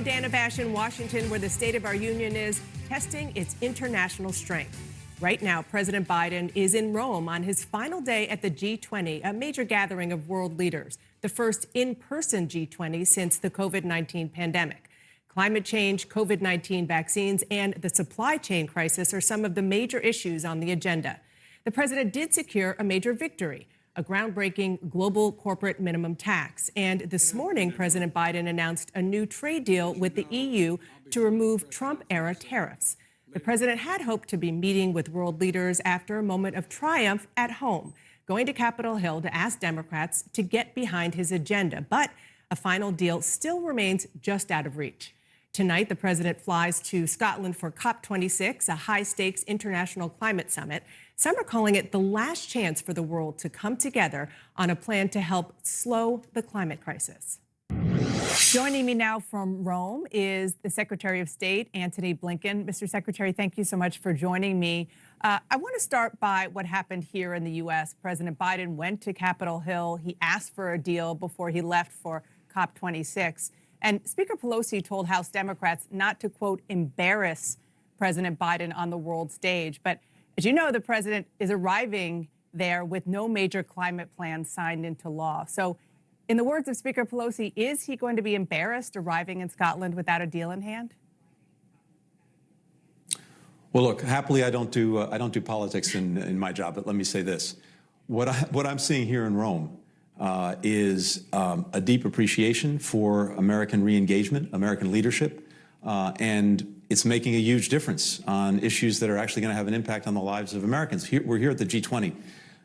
Dana Bash in Washington, where the State of our Union is testing its international strength. Right now, President Biden is in Rome on his final day at the G20, a major gathering of world leaders, the first in-person G20 since the COVID-19 pandemic. Climate change, COVID-19 vaccines, and the supply chain crisis are some of the major issues on the agenda. The president did secure a major victory, a groundbreaking global corporate minimum tax. And this morning, President Biden announced a new trade deal with the EU to remove Trump-era tariffs. The president had hoped to be meeting with world leaders after a moment of triumph at home, going to Capitol Hill to ask Democrats to get behind his agenda. But a final deal still remains just out of reach. Tonight, the president flies to Scotland for COP26, a high-stakes international climate summit. Some are calling it the last chance for the world to come together on a plan to help slow the climate crisis. Joining me now from Rome is the Secretary of State, Antony Blinken. Mr. Secretary, thank you so much for joining me. I want to start by what happened here in the U.S. President Biden went to Capitol Hill. He asked for a deal before he left for COP26. And Speaker Pelosi told House Democrats not to, quote, embarrass President Biden on the world stage. But as you know, the president is arriving there with no major climate plan signed into law. So in the words of Speaker Pelosi, is he going to be embarrassed arriving in Scotland without a deal in hand? Well, look, happily, I don't do politics in my job, but let me say this. What I'm seeing here in Rome is a deep appreciation for American re-engagement, American leadership, and it's making a huge difference on issues that are actually going to have an impact on the lives of Americans. We're here at the G20,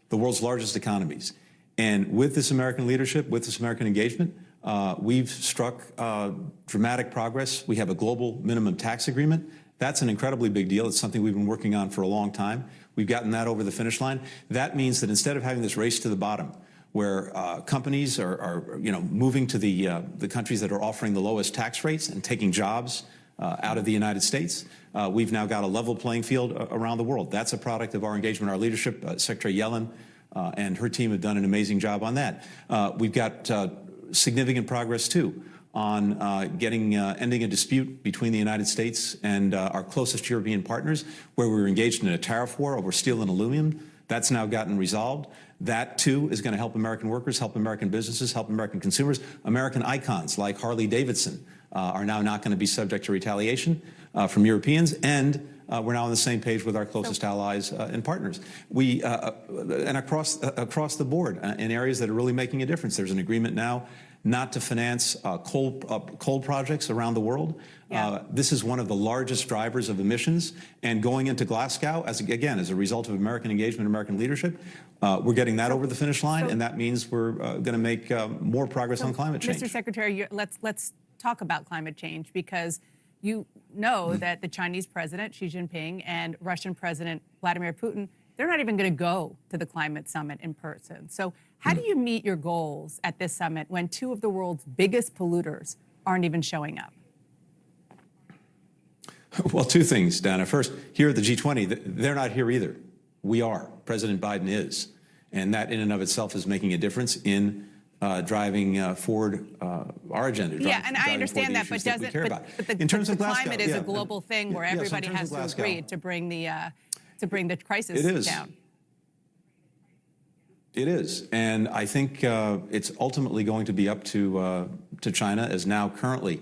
the world's largest economies. And with this American leadership, with this American engagement, we've struck dramatic progress. We have a global minimum tax agreement. That's an incredibly big deal. It's something we've been working on for a long time. We've gotten that over the finish line. That means that instead of having this race to the bottom, where companies are moving to the countries that are offering the lowest tax rates and taking jobs out of the United States, we've now got a level playing field around the world. That's a product of our engagement, our leadership. Secretary Yellen and her team have done an amazing job on that. We've got significant progress, too, on ending a dispute between the United States and our closest European partners, where we were engaged in a tariff war over steel and aluminum. That's now gotten resolved. That, too, is going to help American workers, help American businesses, help American consumers. American icons like Harley Davidson are now not going to be subject to retaliation from Europeans, and we're now on the same page with our closest allies and partners. And across the board, in areas that are really making a difference, there's an agreement now not to finance coal projects around the world. Yeah. This is one of the largest drivers of emissions. And going into Glasgow, as a result of American engagement, American leadership, we're getting that over the finish line, and that means we're going to make more progress on climate change. Mr. Secretary, let's talk about climate change, because you know that the Chinese president, Xi Jinping, and Russian President Vladimir Putin, they're not even going to go to the climate summit in person. So how do you meet your goals at this summit when two of the world's biggest polluters aren't even showing up? Well, two things, Dana. First, here at the G20, they're not here either. We are. President Biden is. And that in and of itself is making a difference in driving forward our agenda. Yeah, and I understand that, but doesn't. But the climate is a global thing where everybody has to agree to bring the crisis down. It is, and I think it's ultimately going to be up to China, as now currently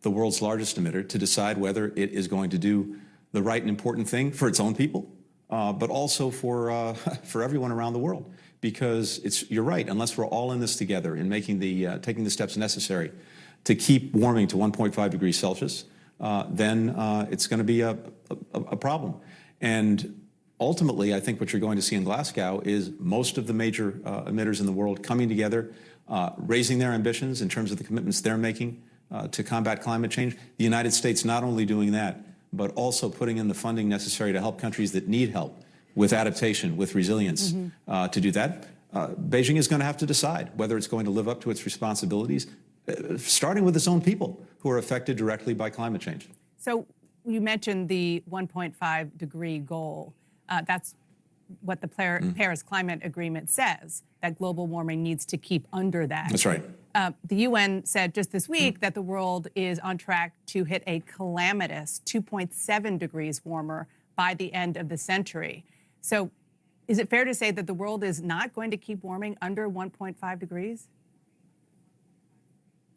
the world's largest emitter, to decide whether it is going to do the right and important thing for its own people, but also for everyone around the world. Because you're right, unless we're all in this together and making taking the steps necessary to keep warming to 1.5 degrees Celsius, then it's going to be a problem. And ultimately, I think what you're going to see in Glasgow is most of the major emitters in the world coming together, raising their ambitions in terms of the commitments they're making to combat climate change. The United States not only doing that, but also putting in the funding necessary to help countries that need help with adaptation, with resilience, to do that. Beijing is going to have to decide whether it's going to live up to its responsibilities, starting with its own people who are affected directly by climate change. So you mentioned the 1.5 degree goal. That's what the Paris Climate Agreement says, that global warming needs to keep under that. That's right. The UN said just this week that the world is on track to hit a calamitous 2.7 degrees warmer by the end of the century. So is it fair to say that the world is not going to keep warming under 1.5 degrees?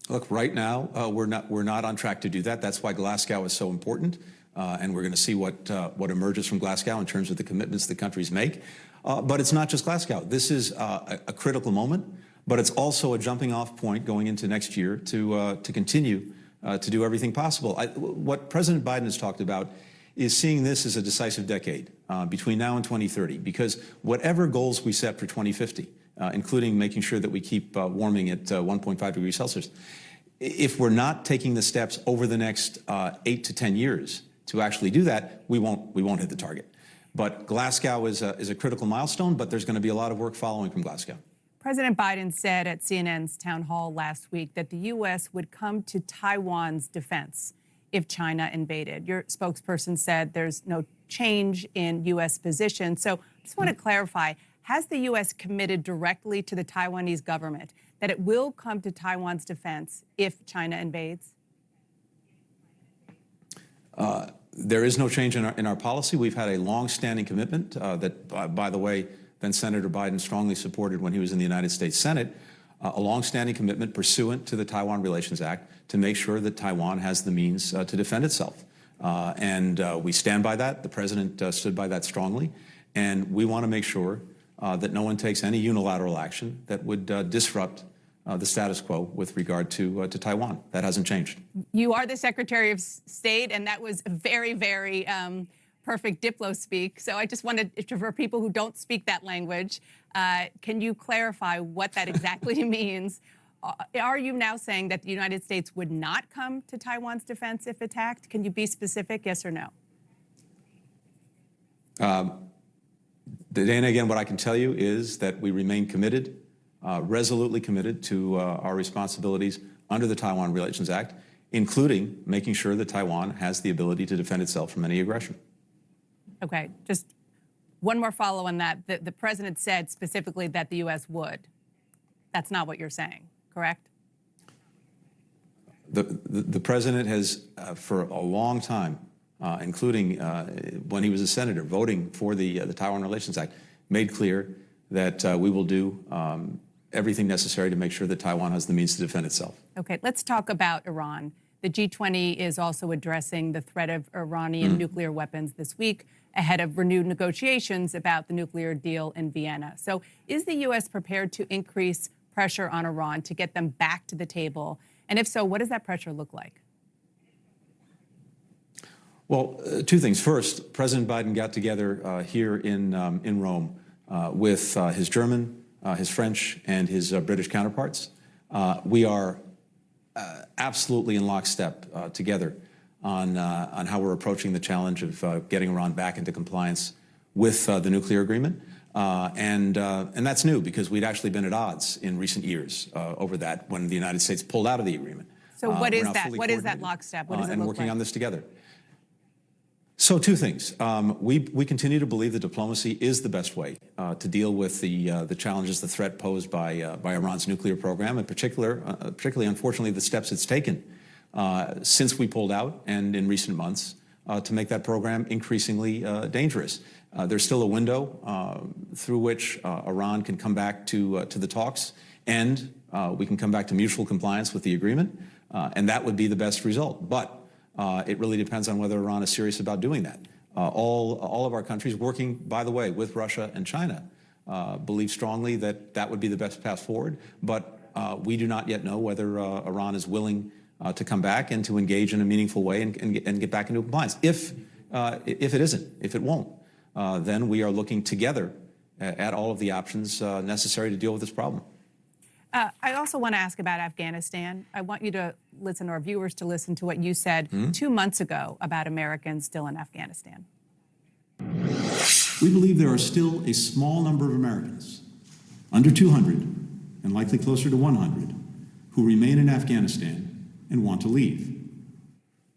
Look, right now, we're not on track to do that. That's why Glasgow is so important. And we're going to see what emerges from Glasgow in terms of the commitments the countries make. But it's not just Glasgow. This is a critical moment, but it's also a jumping off point going into next year to continue to do everything possible. What President Biden has talked about is seeing this as a decisive decade between now and 2030, because whatever goals we set for 2050, including making sure that we keep warming at 1.5 degrees Celsius, if we're not taking the steps over the next 8 to 10 years to actually do that, we won't hit the target. But Glasgow is a critical milestone, but there's going to be a lot of work following from Glasgow. President Biden said at CNN's town hall last week that the U.S. would come to Taiwan's defense if China invaded. Your spokesperson said there's no change in U.S. position. So I just want to clarify, has the U.S. committed directly to the Taiwanese government that it will come to Taiwan's defense if China invades? There is no change in our policy. We've had a long-standing commitment that, by the way, then Senator Biden strongly supported when he was in the United States Senate, a long-standing commitment pursuant to the Taiwan Relations Act to make sure that Taiwan has the means to defend itself. And we stand by that. The president stood by that strongly. And we want to make sure that no one takes any unilateral action that would disrupt the status quo with regard to Taiwan. That hasn't changed. You are the Secretary of State, and that was very, very perfect Diplo speak. So I just wanted, for people who don't speak that language, can you clarify what that exactly means? Are you now saying that the United States would not come to Taiwan's defense if attacked? Can you be specific, yes or no? Dana, again, what I can tell you is that we remain committed, resolutely committed to our responsibilities under the Taiwan Relations Act, including making sure that Taiwan has the ability to defend itself from any aggression. Okay, just one more follow on that. The president said specifically that the U.S. would. That's not what you're saying, correct? The president has, for a long time, including when he was a senator, voting for the Taiwan Relations Act, made clear that we will do everything necessary to make sure that Taiwan has the means to defend itself. Okay, let's talk about Iran. The G20 is also addressing the threat of Iranian nuclear weapons this week ahead of renewed negotiations about the nuclear deal in Vienna. So is the U.S. prepared to increase pressure on Iran to get them back to the table? And if so, what does that pressure look like? Well, two things. First, President Biden got together here in Rome with his German, his French, and his British counterparts. We are absolutely in lockstep together on how we're approaching the challenge of getting Iran back into compliance with the nuclear agreement. And that's new because we'd actually been at odds in recent years over that when the United States pulled out of the agreement. So what is that? What is that lockstep? What does it look like? And working on this together. So two things. We continue to believe that diplomacy is the best way to deal with the challenges, the threat posed by Iran's nuclear program, and particularly, unfortunately, the steps it's taken since we pulled out and in recent months to make that program increasingly dangerous. There's still a window through which Iran can come back to the talks, and we can come back to mutual compliance with the agreement, and that would be the best result. But it really depends on whether Iran is serious about doing that. All of our countries, working, by the way, with Russia and China, believe strongly that that would be the best path forward. But we do not yet know whether Iran is willing to come back and to engage in a meaningful way and get back into compliance. If it isn't, if it won't, then we are looking together at all of the options necessary to deal with this problem. I also want to ask about Afghanistan. I want you to listen, or our viewers to listen to what you said 2 months ago about Americans still in Afghanistan. We believe there are still a small number of Americans, under 200 and likely closer to 100, who remain in Afghanistan and want to leave.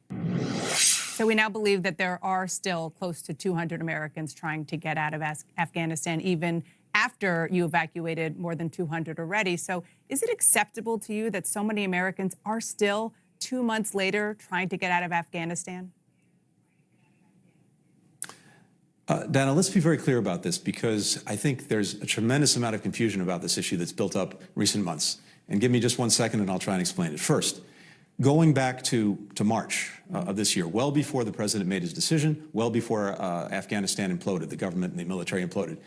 So we now believe that there are still close to 200 Americans trying to get out of Afghanistan, even after you evacuated more than 200 already. So is it acceptable to you that so many Americans are still 2 months later trying to get out of Afghanistan? Dana, let's be very clear about this, because I think there's a tremendous amount of confusion about this issue that's built up recent months. And give me just 1 second and I'll try and explain it. First, going back to March of this year, well before the president made his decision, well before Afghanistan imploded, the government and the military imploded,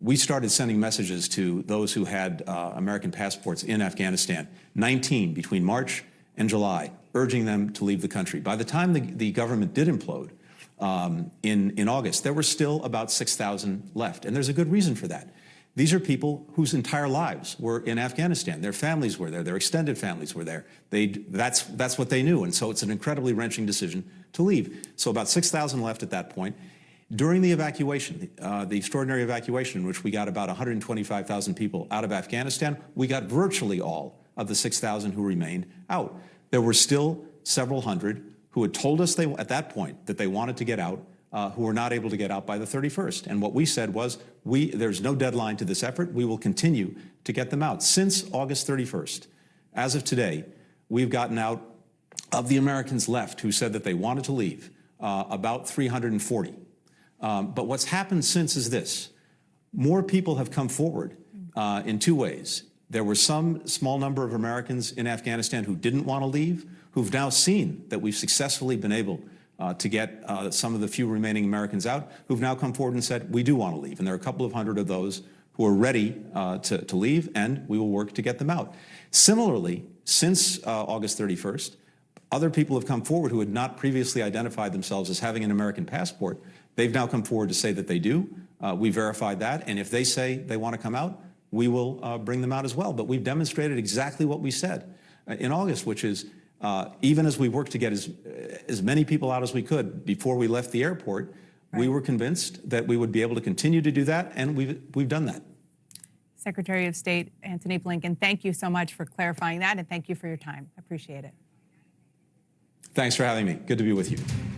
we started sending messages to those who had American passports in Afghanistan, 19 between March and July, urging them to leave the country. By the time the government did implode in August, there were still about 6,000 left. And there's a good reason for that. These are people whose entire lives were in Afghanistan. Their families were there. Their extended families were there. That's what they knew. And so it's an incredibly wrenching decision to leave. So about 6,000 left at that point. During the evacuation, the extraordinary evacuation, in which we got about 125,000 people out of Afghanistan, we got virtually all of the 6,000 who remained out. There were still several hundred who had told us at that point that they wanted to get out, who were not able to get out by the 31st. And what we said was, there's no deadline to this effort. We will continue to get them out. Since August 31st, as of today, we've gotten out, of the Americans left who said that they wanted to leave, about 340. But what's happened since is this. More people have come forward in two ways. There were some small number of Americans in Afghanistan who didn't want to leave, who've now seen that we've successfully been able to get some of the few remaining Americans out, who've now come forward and said, we do want to leave. And there are a couple of hundred of those who are ready to leave, and we will work to get them out. Similarly, since August 31st, other people have come forward who had not previously identified themselves as having an American passport. They've now come forward to say that they do. We verified that, and if they say they want to come out, we will bring them out as well. But we've demonstrated exactly what we said in August, which is even as we worked to get as many people out as we could before we left the airport, right, we were convinced that we would be able to continue to do that, and we've done that. Secretary of State Antony Blinken, thank you so much for clarifying that, and thank you for your time. I appreciate it. Thanks for having me. Good to be with you.